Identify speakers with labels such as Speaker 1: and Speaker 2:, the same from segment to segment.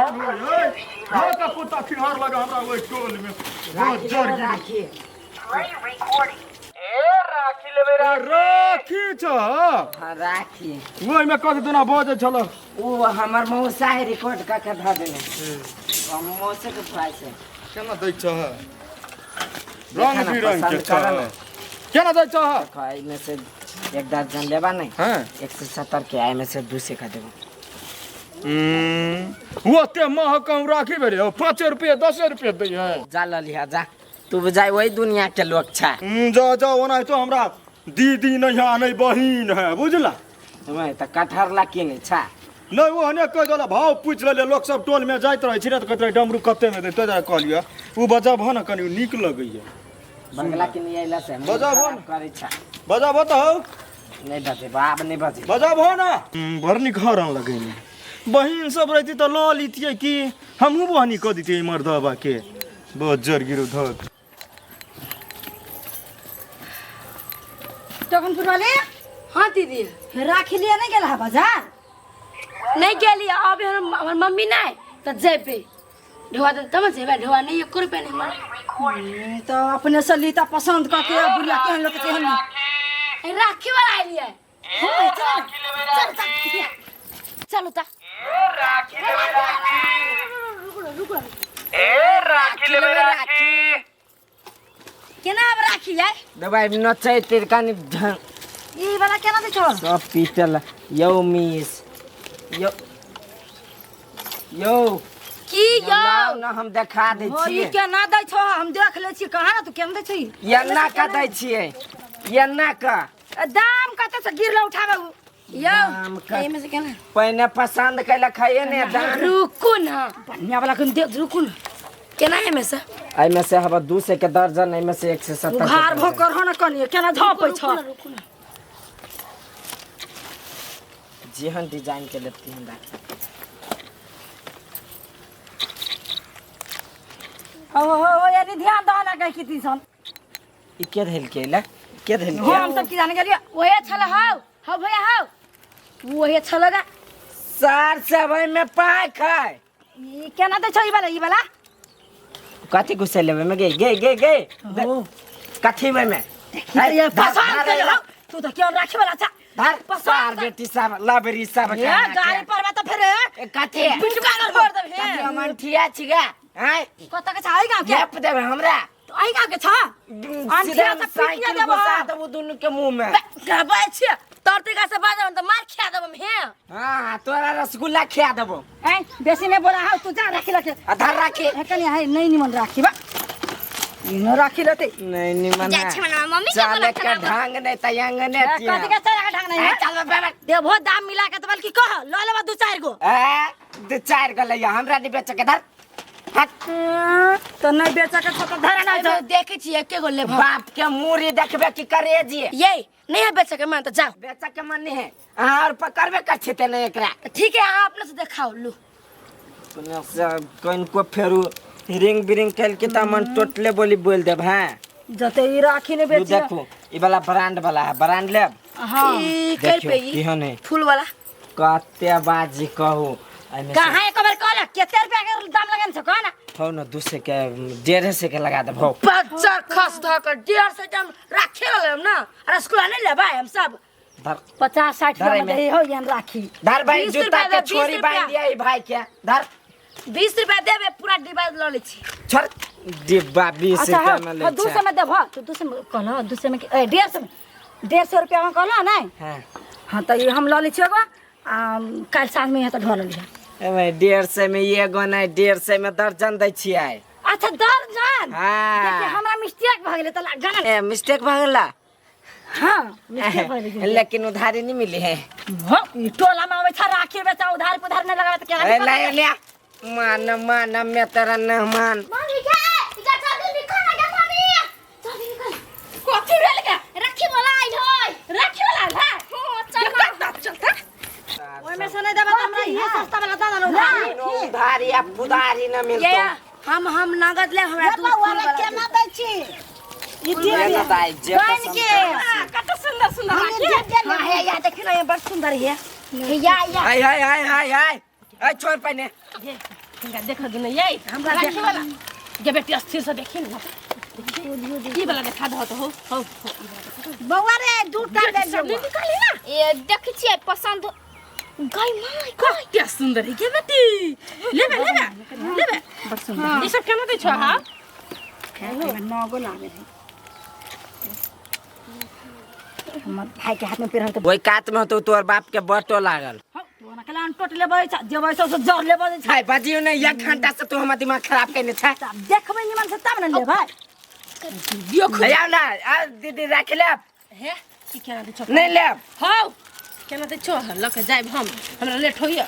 Speaker 1: घर का पुता खिहार लगा हमरा ओइ टोल में जर
Speaker 2: राखी
Speaker 3: राखी लेबे
Speaker 1: राखी छ
Speaker 2: हाँ राखी
Speaker 1: ओइ में कथि दुना बजे छल
Speaker 2: वो हमर मौसा है रिकॉर्ड का के ध देने हम मौसे के भाई से
Speaker 1: केना दै छ रंग बिरंग के छ केना दै छ
Speaker 2: खाई में से एक दर्जन लेबा नहीं
Speaker 1: हां
Speaker 2: 170 के आए में से 200 का देबो
Speaker 1: वो ते महकम राखी बेरे 5 रुपया 10 रुपया दै है
Speaker 2: जा लिया जा तू बुझाई वही दुनिया के लोग छा
Speaker 1: जा जा ओना तो हमरा दीदी नहीं नहीं बहिन है बुझला
Speaker 2: मैं त कटहर ला के नहीं छा
Speaker 1: नहीं वो हने कह दला भाव पूछ ले लोग सब टोल में जाइत रहे छिरे त कहत रहे डमरू कते में दे तो जा कहलियो उ बजा भ न कनी नीक लगैया
Speaker 2: बंगला के नहीं आइला से
Speaker 1: बजा भन
Speaker 2: करे छा
Speaker 1: बजा भ त हो
Speaker 2: नहीं बजे बाप नहीं बजे
Speaker 1: बजा भ न भरनी घर आन लगैनी बहिन सब रहती त ल लितिए कि हमहु बहनी क दितिए मर्दबा के बहुत जर गिरो धक
Speaker 4: टोकनपुर वाले
Speaker 5: हाँ दीदी
Speaker 4: राखी लिए नहीं गेला बाजार
Speaker 5: नहीं गेली अब हमार मम्मी नहीं तो जेबे ढोआ तो तम जेबे ढोआ नहीं 1 रुपया नहीं मार
Speaker 4: तो अपने से लीता पसंद करके बुढ़िया केहन लोग के हम
Speaker 5: राखी वाला आई लिया चलो ता
Speaker 3: राखी लेबे राखी
Speaker 4: केना अब राखी है
Speaker 2: दबाई नचै तिरकानी
Speaker 4: ई वाला केना दे छोड़
Speaker 2: सब पीतल यो मिस यो
Speaker 5: की यो
Speaker 2: लाओ ना हम देखा दे
Speaker 4: ई
Speaker 2: छिए
Speaker 4: केना दे छो हम देख ले छी कहां ना तू केना दे छी
Speaker 2: यन्ना का दै छिए यन्ना का
Speaker 4: दाम कते से गिरले उठाबे
Speaker 5: यो
Speaker 2: दाम का
Speaker 5: में से केना
Speaker 2: पहले पसंद कैला खाइए ने दाम
Speaker 5: रुकू ना
Speaker 4: बढ़िया वाला कन दे रुकू ना
Speaker 5: केना है में से
Speaker 2: आई में से हवा 200 के दर्जन आई में से 170
Speaker 4: घर भोकर हो ना कनी केना झपै छ
Speaker 5: रुकू ना
Speaker 2: जेहन डिजाइन के लेती हम दाम
Speaker 4: ओ यानी ध्यान द ना कह किती सन
Speaker 2: ई के धैल केला के धैल
Speaker 4: हम सब की जाने गेलिए
Speaker 5: ओए छला हाउ भैया हाउ
Speaker 4: ओहे छलगा
Speaker 2: सार सबई में पाए खाए
Speaker 4: ई केना दे छ ई वाला
Speaker 2: कथी घुसे लेबे में गे कथी में
Speaker 4: ये पसंद कर लो तू तो क्यों राखी वाला छ
Speaker 2: धर पसार बेटी सब लाबरी सब
Speaker 4: ये गाड़ी पर में तो फिर
Speaker 2: कथी
Speaker 4: बिटुका कर फोड़ दे
Speaker 2: कथी हमन ठिया छिगा हैं
Speaker 4: कत के छ आई गांव के
Speaker 2: गैप देबे हमरा
Speaker 4: तो आई गांव के छ
Speaker 2: सीधा साइकिल घुसा देबो दुनु के मुंह में
Speaker 4: कहबै छ
Speaker 5: तोरती का से बाजा तो मार खिया देब हम हे
Speaker 2: हां तोरा रसगुल्ला खिया देबो
Speaker 4: ए बेसी नहीं बोला हां तू जा राखी लके
Speaker 2: आधार राखी
Speaker 4: कनी है नहीं निमन राखी बा इनो राखी लते
Speaker 2: नहीं निमन
Speaker 5: जा छमना मम्मी के
Speaker 2: चाले के ढंग नहीं तयंग ने
Speaker 4: कथि के चला ढंग नहीं है
Speaker 2: चल बेबे
Speaker 4: देबो दाम मिला के तो बल्कि कह ल लेबा 2-4 गो
Speaker 2: ए 2-4 गो लइया हमरा नहीं बेच के धर हट
Speaker 4: तो नहीं बेच के तो धर ना
Speaker 5: तो देखे छी एके गो ले
Speaker 2: बाप के मुरी देखबे की करे जी
Speaker 5: ये नहीं है बेच के मैं तो जाओ
Speaker 2: बेच के मन नहीं है और पकड़बे कर छते नहीं एकरा
Speaker 5: ठीक है आप अपने से दिखाओ लो
Speaker 2: सुने से कोइन को फेरू रिंग बिरिंग कल के त मन टोटले बोली बोल देब हां
Speaker 4: जते ई राखी ने बेच
Speaker 2: देखो ई वाला ब्रांड वाला है ब्रांड लेब
Speaker 4: हां
Speaker 5: ई कल पे ई
Speaker 2: केहन है
Speaker 5: फूल वाला
Speaker 2: कते बाजी कहू
Speaker 4: कहां एक बार कहला केते रुपया के दाम लगन छ कहना
Speaker 2: हो न 200 के 150 के लगा दे भाव
Speaker 5: 50 खस धकर 150 दाम राखे ले हम ना रसगुल्ला नहीं लेबा हम सब
Speaker 2: धर
Speaker 4: 50-60
Speaker 2: धर
Speaker 4: में दे हो यान राखी
Speaker 2: धर भाई
Speaker 5: 20
Speaker 2: जूता
Speaker 5: रुपया
Speaker 2: के
Speaker 5: दे,
Speaker 2: छोरी
Speaker 5: 20
Speaker 2: बांध दिया ई भाई के धर
Speaker 5: 20 रुपया देबे पूरा डिब्बा ल ले छी
Speaker 2: छोड़ डिब्बा 20
Speaker 4: अच्छा
Speaker 2: रुपया में ले
Speaker 4: हां 200 में देबो तो 200 में कहला 200 में 150 में 150 रुपया में कहला नहीं
Speaker 2: हां
Speaker 4: हां तो ये हम ल ले छियो काल साँझ में यहाँ तो ढोल लिया
Speaker 2: ए भाई 150 में ये गो नहीं 150 में दर्जन दै छियै
Speaker 4: अच्छा दर्जन
Speaker 2: हाँ।
Speaker 4: देखिए हमरा मिस्टेक भ गेले त गाना
Speaker 2: ए मिस्टेक भ गेला
Speaker 4: हां मिस्टेक भ गेले
Speaker 2: लेकिन उधारी नहीं मिली है
Speaker 4: हां ई टोला में आवे छ राखी बेचा उधार पुधार नहीं लगावे त क्या
Speaker 2: ए ले ले मान मैं तेरा मेहमान
Speaker 5: मम्मी के जा जल्दी निकल ना मम्मी जल्दी निकल
Speaker 4: कथि भेल के
Speaker 5: राखी वाला आई होय
Speaker 4: राखी वाला है
Speaker 5: चल
Speaker 4: चलता ओए में से नहीं देबा त हमरा ये सस्ता वाला दादा ना उधार
Speaker 2: उधारी या पुधारी न मिलतो
Speaker 5: ये हम नगद ले हमरा दूध फूल वाला
Speaker 4: केना दै छी ई दे
Speaker 2: ये दाई जे
Speaker 4: बन के कत सुंदर सुंदर राखी हां है या देखिना ये बड़ सुंदर है या
Speaker 2: हाय हाय हाय हाय हाय ए छोड़ पहने
Speaker 5: इनका देख दो नहीं यही हमरा राखी वाला के बेटी अस्थिर से देखी ना की वाला देखा दो तो हो
Speaker 4: बउआ रे दूध का दे
Speaker 5: सब निकाली ना
Speaker 6: ये देख छिए पसंद गाय माय
Speaker 5: क्या सुंदर है के बेटी लेबे बड़ सुंदर ये सब केना दे छ हां
Speaker 4: नगो लागे है हमर भाई के हाथ में पेरहन के
Speaker 2: वही कात में तो तोर बाप के बटो लागल
Speaker 4: तो ना कलान टोट लेबै जेबै सब जर लेबै छै
Speaker 2: हाय बाजियो ने 1 घंटा से तो हमर दिमाग खराब कइने छै
Speaker 4: देखबै निमन से तब न लेबै
Speaker 5: दियो
Speaker 2: भैया ना आ दीदी राख ले
Speaker 5: हे की केना दे छ
Speaker 2: नहीं ले
Speaker 5: हां केना दे छ लके जाय हम हमरा लेट होइया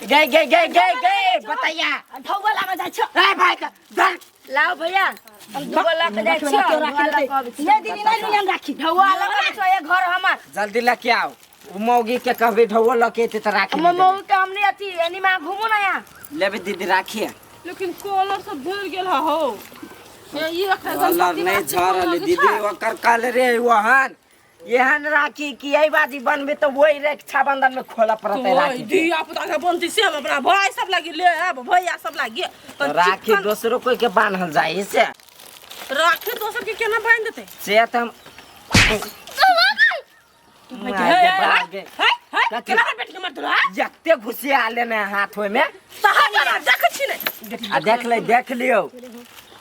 Speaker 2: गए बताइया
Speaker 4: ढौवा लागे जाइ छ
Speaker 2: ए भाई का धर
Speaker 5: लाओ भैया हम दुगो लाके जाय छ
Speaker 4: ये दीदी नहीं लियन राखी
Speaker 5: ढौआ लगे छ ये घर हमार
Speaker 2: जल्दी लेके आओ मौगी के कहबे ढौवा लके ते राख
Speaker 5: हम मऊ के हमने अथी एनी में घुमो ना यहाँ
Speaker 2: लेबे दीदी राखिए
Speaker 5: लेकिन कॉलर सब भर गेल हो ये अखन
Speaker 2: कलर नहीं झरल दीदी ओकर कल रे वहन एहन राखी कि यही बाजी बनबे तो वही रक्षा बंधन में खोला पड़ता है राखी
Speaker 5: दिया पुता के बनती से हम अपना भाई सब लागी ले अब भैया सब लागी
Speaker 2: तो राखी दूसरों कोई के बांधल जाए से
Speaker 5: राखी दोसर के केना बांध देते
Speaker 2: से तो हम
Speaker 5: केना बेटी के मर दला
Speaker 2: जत्ते घुसिया लेने हाथ में
Speaker 5: सहारा देख छी ने
Speaker 2: आ देख लियो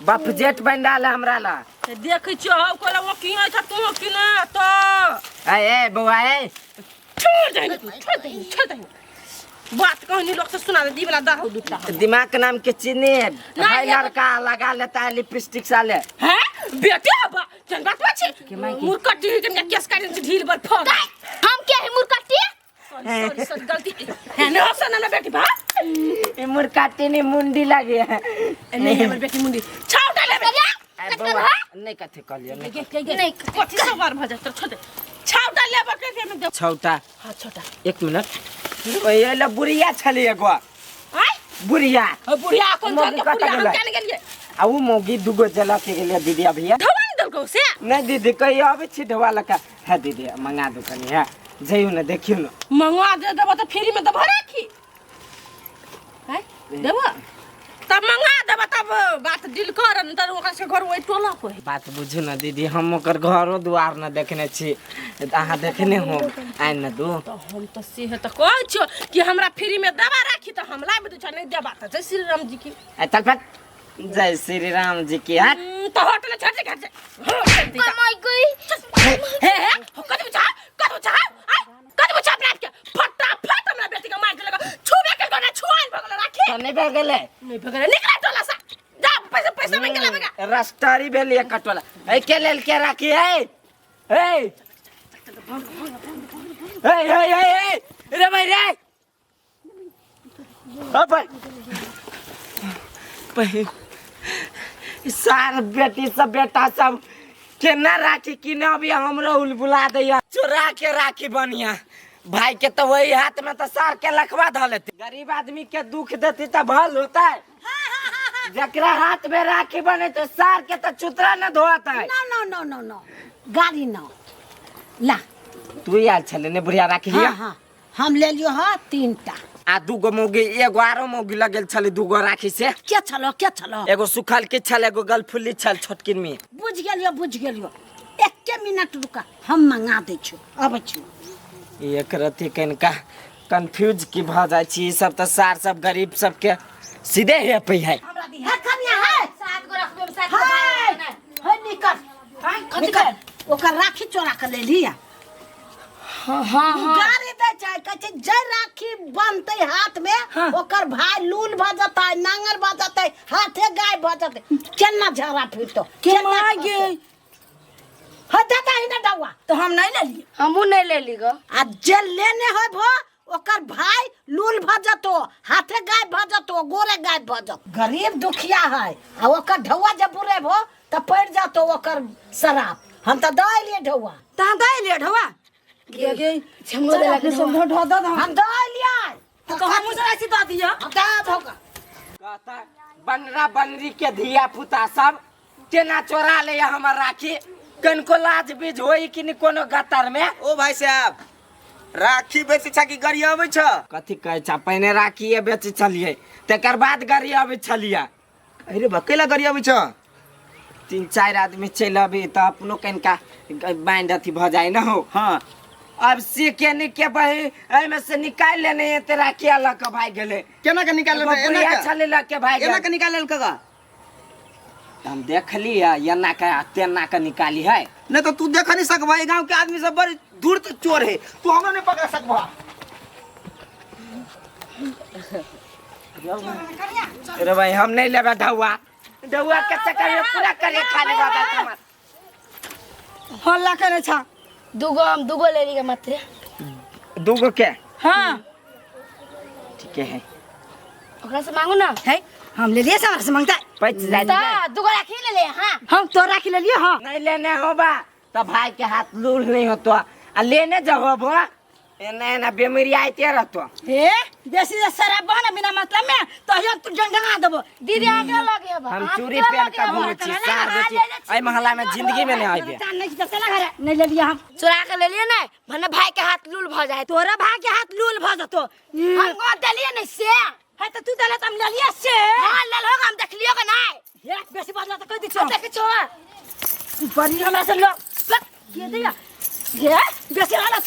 Speaker 2: बाप जेठ बन डाले हमरा ला
Speaker 5: देख छ कोला वो की है तू की ना तो
Speaker 2: ए बउआ ए
Speaker 5: छोड़ दे बात कहनी लोग से सुना दे दी वाला दा हो दूटा
Speaker 2: दिमाग के नाम के चीनी भाई लड़का लगा लेता है लिपस्टिक साले
Speaker 5: हैं बेटे बा चल बात बाछी मुरकटी के केस काटन से ढील पर फोड़
Speaker 6: हम क्या है मुर्कटी
Speaker 5: सॉरी गलती है ना सुना ना बेटी बा
Speaker 2: ए मुरकाटी ने मुंडी लगी है
Speaker 5: नहीं हमर बेटी मुंडी छाव डाले
Speaker 2: ए बउआ नहीं कथे कलियो
Speaker 5: नहीं कथि सब बार भजा तो छोटे छाव डाले बके में दे
Speaker 2: छौटा
Speaker 5: हां छोटा
Speaker 2: 1 मिनट ओए ला बुढ़िया छली एगो
Speaker 5: आय
Speaker 2: बुढ़िया
Speaker 5: बुढ़िया कौन जाके बुढ़िया हम जाने गेलिए
Speaker 2: आ वो मोगी दुगो जला के गेलिए दीदी भैया
Speaker 5: धवानी दल को से
Speaker 2: नहीं दीदी कही अबे छी ढवा लका है दीदी मंगा दो कनी है जइयो ना देखियो ना
Speaker 5: मंगवा दे देबो तो फ्री में तो भरा की है देबो तब मंगा देबो तब बात डील कर न त ओकरा से घर ओइ टोला को
Speaker 2: बात बुझू ना दीदी हम ओकर घरो दुआर ना देखने छी अहाँ देखने हो आइन ना दो
Speaker 5: तो हम तो से है तो कहै छ कि हमरा फ्री में दवा राखी तो हम लाइब दो छ नहीं देबा त जय श्री राम जी की
Speaker 2: ए तलपत जय श्री राम जी की हाथ
Speaker 5: तो होटल छोड़ के घर से
Speaker 6: कमाई गई
Speaker 5: हे कद बुझा कद बुझा अपना के फटाफट हमरा बेटी के मार देलक छुबे के गना छुआन भगल राखी
Speaker 2: तो नहीं भगले
Speaker 5: नहीं भगल निकला टोला सा जा पैसा मांग ले बगा
Speaker 2: रस्तारी भेलिए कटोला ए के लेल के राखी है ए रे भाई रे ओ भाई सार बेटी सब बेटा सब केना राखी किने अभी हमरो बुला दैया चोरा के राखी बनिया भाई के तो वही हाथ में तो सार के लखवा ध लेते गरीब आदमी के दुख देती तो भल होता है जकरा हाथ में राखी बने तो सार के तो चुतरा न धोता है
Speaker 4: नो गाड़ी न ला
Speaker 2: तू यार छले ने बुढ़िया राखी लिया
Speaker 4: हां हम ले लियो हां 3टा
Speaker 2: आ दुगो मोगी एगो आरो मोगी लगल छले दुगो राखी से
Speaker 4: क्या छलो
Speaker 2: एगो सुखल के छल एगो गलफुल्ली छल छोटकिन में
Speaker 4: बुझ गेलियो 1 मिनट रुका हम मंगा दै छु अब छु
Speaker 2: एक रति कनका कंफ्यूज की भ जाय छी सब त सार सब गरीब सब के सीधे हे पे है
Speaker 4: हमरा दी है खनिया है
Speaker 6: 7 गो रखबे 7 गो
Speaker 4: है निकल ओकर राखी चोरा के ले लिया
Speaker 5: हां
Speaker 4: गाड़ी दे चाहे कचे जय राखी बनते हाथ में ओकर भाई लूल भ जता नांगर भ जता हाथे गाय भ जते केना झरा फिरतो केना गे हटा ही ना दवा तो हम नहीं ले लिए
Speaker 5: हमू नहीं ले ली गो
Speaker 4: आ जे लेने है भो ओकर भाई लूल भ जतो हाथे गाय भ जतो गोरे गाय भ जतो गरीब दुखिया है आ ओकर ढौवा जब बुरे भो त पड़ जातो ओकर शराब हम त दई लिए ढौवा त हम दई लिए ढौवा गे
Speaker 5: हमो दे लाके सब ढो दो
Speaker 4: हम दई लिया
Speaker 5: तो हमू जरा सी द दिया
Speaker 4: हटा भोगा
Speaker 2: कहता बनरा बनरी के धिया पुता सब केना चोरा ले हमर राखी कनको लाज बीज होई कि नि कोनो गतर में
Speaker 7: ओ भाई साहब
Speaker 2: राखी बेची छ कि गरी आबै छ कथि कहै छ पहिने राखी बेची छलिए तकर बाद गरी आबै छलिए
Speaker 7: अरे भक्कैला गरी आबै छ
Speaker 2: 3-4 आदमी चल अबे त अपनो कनका बांध अथी भ जाए न हो
Speaker 7: हाँ
Speaker 2: अब से के भाई एहि में से निकाल लेने ते राखी अलग के भाई गेले
Speaker 7: केना के निकाल
Speaker 2: एगो बुढ़िया छले लग के भाई
Speaker 7: एना
Speaker 2: गेले
Speaker 7: के निकाल लेल कगा
Speaker 2: हम देखली है एना के तेना के निकाली है
Speaker 7: नहीं तो तू देख नहीं सकबा गांव के आदमी सब बड़ी दूर तक चोर है तू हमरा नहीं पकड़ सकबा
Speaker 2: अरे भाई हम नहीं लेबे ढौआ ढौआ के चक्कर में पूरा करे खाने वाला समाज
Speaker 4: हल्ला करे छ
Speaker 6: दुगो ले लीजिए मात्र
Speaker 2: दूगो के
Speaker 4: हाँ
Speaker 2: ठीक है
Speaker 6: ओकरा से मांगू ना
Speaker 4: है हम ले लिए से मांगता
Speaker 2: पैच जाए
Speaker 6: ता दुगो राखी ले ले हां
Speaker 4: हम तो राखी ले लिए हाँ
Speaker 2: नहीं लेने होबा तो भाई के हाथ लूल नहीं होतो आ लेने जाओ भो एने ना बीमारी आइते रहतो
Speaker 4: हे देसी से शराब बना बिना मतलब में तो हम तू जंगला देबो
Speaker 6: दीदी आगे लगे बा
Speaker 2: हम चूड़ी पहन के घूमे छी सार बेची एहि महल्ला में जिंदगी में नहीं आइबे
Speaker 4: नहीं तो चला घर नहीं ले लिया हम
Speaker 6: चुरा के ले लिए नहीं भने भाई के हाथ लूल भ जाए
Speaker 4: तोरा भाई के हाथ लूल भ जतो
Speaker 6: हम को दलिए नहीं से
Speaker 4: है तो तू दले हम ले लिया से
Speaker 6: हां ले लो हम देख लियो के नहीं
Speaker 4: हे बेसी बात तो कह दी छो
Speaker 6: देख छो
Speaker 4: बड़ी हमरा से लो ये दिया ये बेसी वाला